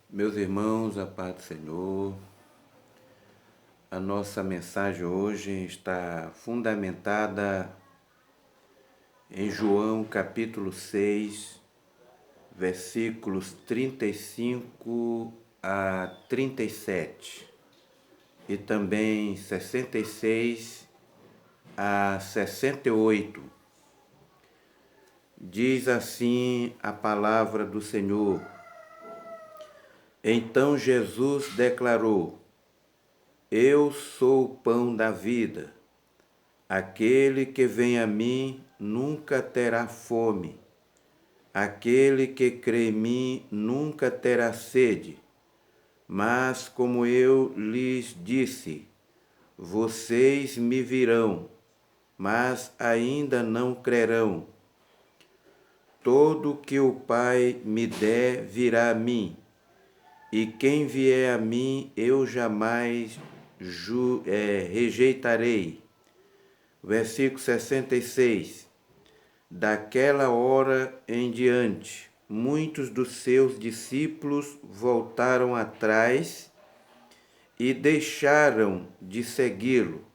Meus irmãos, a paz do Senhor, a nossa mensagem hoje está fundamentada em João capítulo 6, versículos 35 a 37 e também 66 a 68. Diz assim a palavra do Senhor: Então Jesus declarou: Eu sou o pão da vida. Aquele que vem a mim nunca terá fome. Aquele que crê em mim nunca terá sede. Mas, como eu lhes disse, vocês me virão, mas ainda não crerão. Todo que o Pai me der virá a mim, e quem vier a mim eu jamais rejeitarei. Versículo 66. Daquela hora em diante, muitos dos seus discípulos voltaram atrás e deixaram de segui-lo.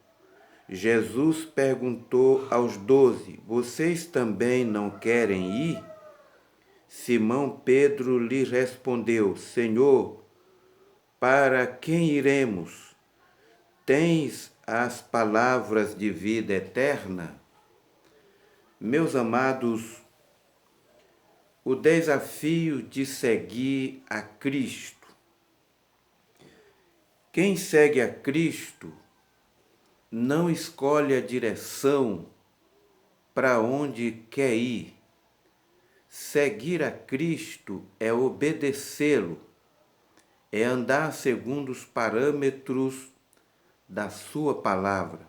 Jesus perguntou aos 12: Vocês também não querem ir? Simão Pedro lhe respondeu: Senhor, para quem iremos? Tens as palavras de vida eterna? Meus amados, o desafio de seguir a Cristo. Quem segue a Cristo não escolhe a direção para onde quer ir. Seguir a Cristo é obedecê-lo, é andar segundo os parâmetros da sua palavra.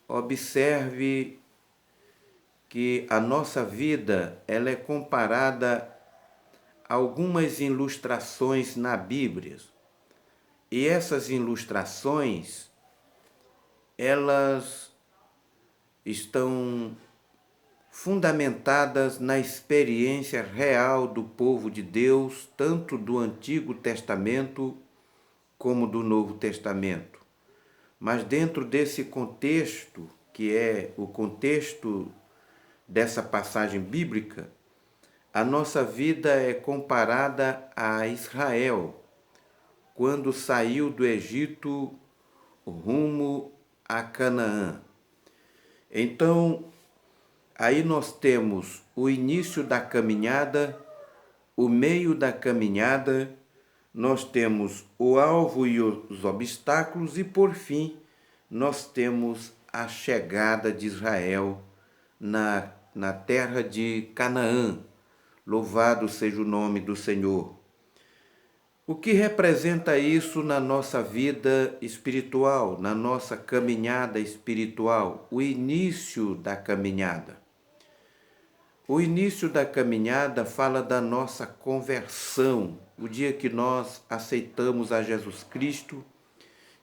Observe que a nossa vida ela é comparada a algumas ilustrações na Bíblia. E essas ilustrações, elas estão fundamentadas na experiência real do povo de Deus, tanto do Antigo Testamento como do Novo Testamento. Mas dentro desse contexto, que é o contexto dessa passagem bíblica, a nossa vida é comparada a Israel, quando saiu do Egito rumo a Canaã. Então, aí nós temos o início da caminhada, o meio da caminhada, nós temos o alvo e os obstáculos e, por fim, nós temos a chegada de Israel na terra de Canaã. Louvado seja o nome do Senhor. O que representa isso na nossa vida espiritual, na nossa caminhada espiritual? O início da caminhada. O início da caminhada fala da nossa conversão, o dia que nós aceitamos a Jesus Cristo,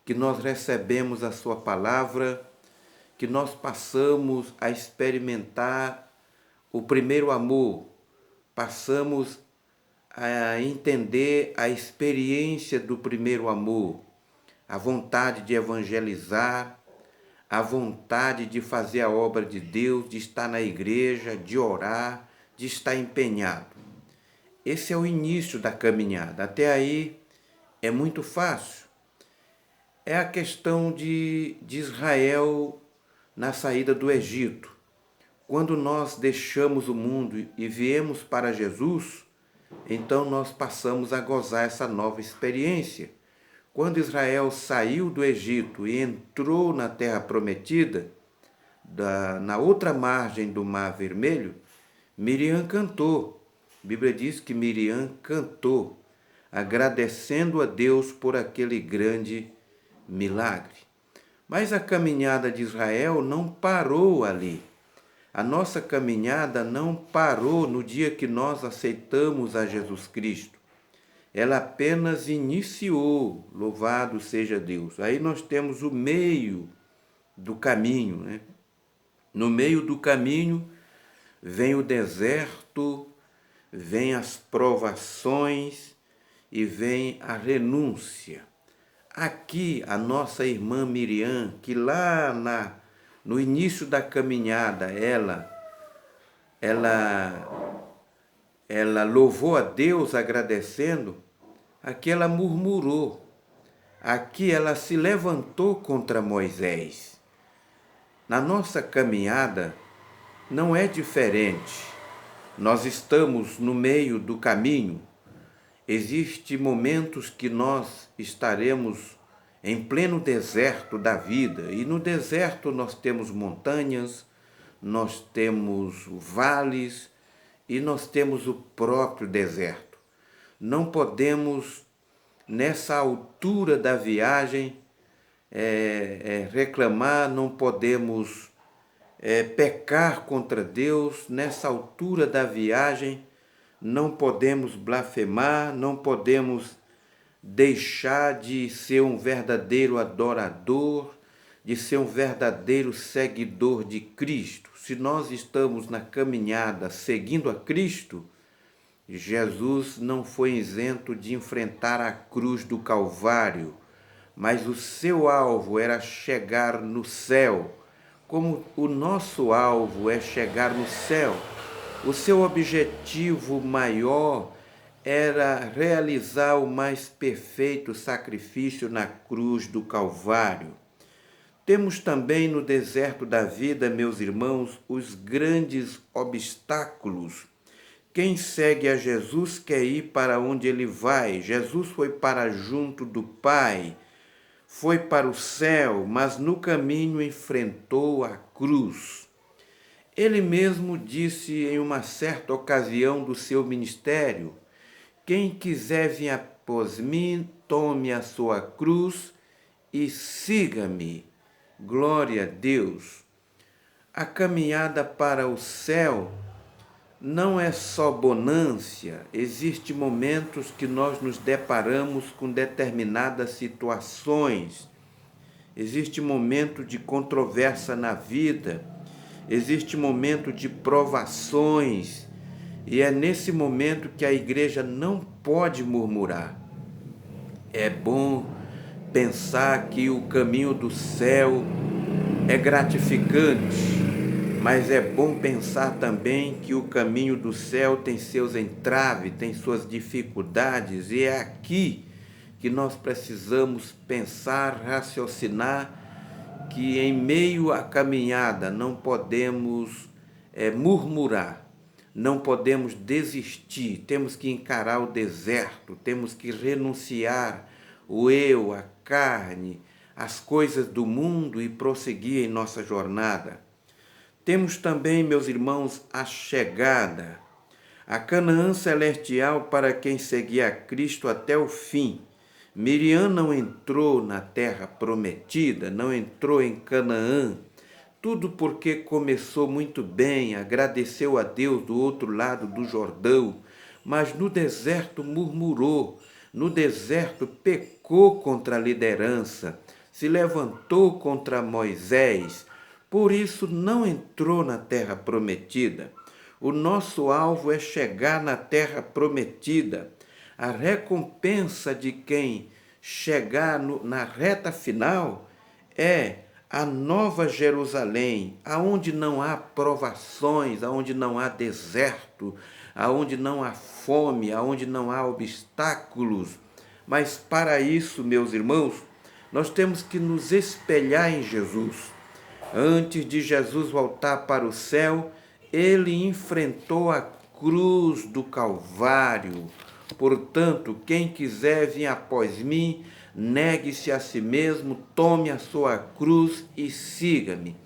que nós recebemos a sua palavra, que nós passamos a experimentar o primeiro amor, passamos a entender a experiência do primeiro amor, a vontade de evangelizar, a vontade de fazer a obra de Deus, de estar na igreja, de orar, de estar empenhado. Esse é o início da caminhada. Até aí é muito fácil. É a questão de Israel na saída do Egito. Quando nós deixamos o mundo e viemos para Jesus, então nós passamos a gozar essa nova experiência. Quando Israel saiu do Egito e entrou na Terra Prometida, na outra margem do Mar Vermelho, Miriam cantou. A Bíblia diz que Miriam cantou, agradecendo a Deus por aquele grande milagre. Mas a caminhada de Israel não parou ali. A nossa caminhada não parou no dia que nós aceitamos a Jesus Cristo. Ela apenas iniciou, louvado seja Deus. Aí nós temos o meio do caminho, né? No meio do caminho vem o deserto, vem as provações e vem a renúncia. Aqui a nossa irmã Miriam, que lá no início da caminhada, ela louvou a Deus agradecendo, aqui ela murmurou, aqui ela se levantou contra Moisés. Na nossa caminhada não é diferente. Nós estamos no meio do caminho. Existem momentos que nós estaremos em pleno deserto da vida, e no deserto nós temos montanhas, nós temos vales e nós temos o próprio deserto. Não podemos, nessa altura da viagem, reclamar, não podemos pecar contra Deus. Nessa altura da viagem, não podemos blasfemar, não podemos deixar de ser um verdadeiro adorador, de ser um verdadeiro seguidor de Cristo. Se nós estamos na caminhada seguindo a Cristo, Jesus não foi isento de enfrentar a cruz do Calvário, mas o seu alvo era chegar no céu. Como o nosso alvo é chegar no céu, o seu objetivo maior era realizar o mais perfeito sacrifício na cruz do Calvário. Temos também no deserto da vida, meus irmãos, os grandes obstáculos. Quem segue a Jesus quer ir para onde ele vai. Jesus foi para junto do Pai, foi para o céu, mas no caminho enfrentou a cruz. Ele mesmo disse em uma certa ocasião do seu ministério: quem quiser vir após mim, tome a sua cruz e siga-me. Glória a Deus. A caminhada para o céu não é só bonância. Existem momentos que nós nos deparamos com determinadas situações. Existe momento de controvérsia na vida. Existe momento de provações. E é nesse momento que a igreja não pode murmurar. É bom pensar que o caminho do céu é gratificante, mas é bom pensar também que o caminho do céu tem seus entraves, tem suas dificuldades, e é aqui que nós precisamos pensar, raciocinar, que em meio à caminhada não podemos murmurar. Não podemos desistir, temos que encarar o deserto, temos que renunciar o eu, a carne, as coisas do mundo e prosseguir em nossa jornada. Temos também, meus irmãos, a chegada, a Canaã celestial para quem seguia a Cristo até o fim. Miriam não entrou na terra prometida, não entrou em Canaã, tudo porque começou muito bem, agradeceu a Deus do outro lado do Jordão, mas no deserto murmurou, no deserto pecou contra a liderança, se levantou contra Moisés, por isso não entrou na terra prometida. O nosso alvo é chegar na terra prometida. A recompensa de quem chegar na reta final é a Nova Jerusalém, aonde não há provações, aonde não há deserto, aonde não há fome, aonde não há obstáculos. Mas para isso, meus irmãos, nós temos que nos espelhar em Jesus. Antes de Jesus voltar para o céu, ele enfrentou a cruz do Calvário. Portanto, quem quiser vir após mim, negue-se a si mesmo, tome a sua cruz e siga-me.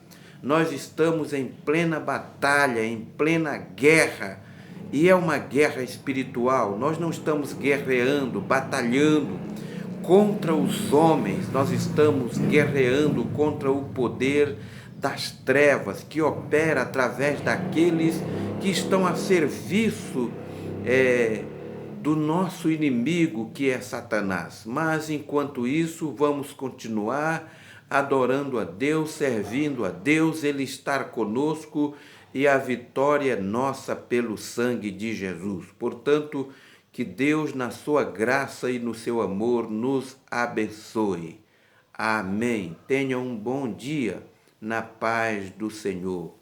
Nós estamos em plena batalha, em plena guerra, e é uma guerra espiritual. Nós não estamos guerreando, batalhando contra os homens, nós estamos guerreando contra o poder das trevas que opera através daqueles que estão a serviço do nosso inimigo, que é Satanás. Mas, enquanto isso, vamos continuar adorando a Deus, servindo a Deus, Ele estar conosco e a vitória é nossa pelo sangue de Jesus. Portanto, Que Deus, na sua graça e no seu amor, nos abençoe. Amém. Tenha um bom dia na paz do Senhor.